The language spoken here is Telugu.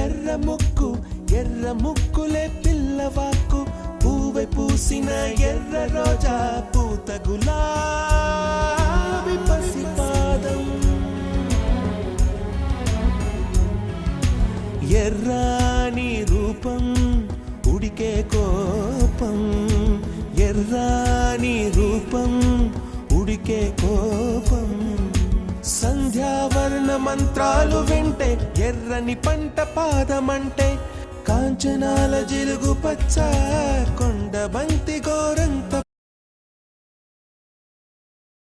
ఎర్ర ముక్కు ఎర్ర ముక్కులే పిల్లవాకు పూవై పూసిన ఎర్ర రోజా పూత గులాబీ పసిపాదం ఎర్రాని రూపం ఉడికే కోపం ఎర్రాని రూపం ఉడికే కోపం సంధ్యావర్ణ మంత్రాలు వింటే ఎర్రని పంట పాదమంటే కాంచనాల జిలుగు పచ్చ కొండ బంతి గోర